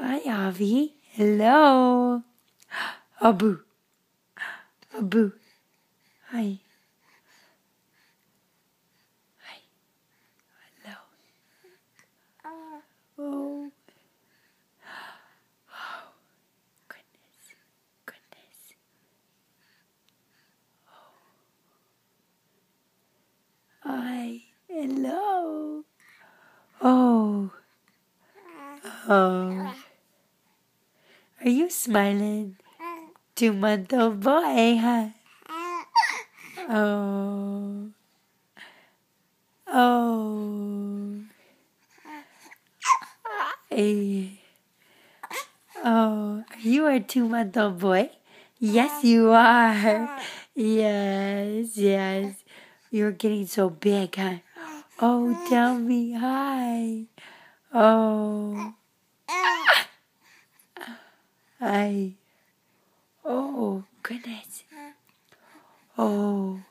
Hi, Avi. Hello. Abu. Abu. Hi. Hi. Hello. Oh. Oh. Goodness. Goodness. Hi. Hello. Oh. Oh. Are you smiling? 2-month-old boy, huh? Oh. Oh. Hey. Oh, you are a 2-month-old boy? Yes, you are. Yes, yes. You're getting so big, huh? Oh, tell me hi. Oh. Hi. Oh, goodness. Oh.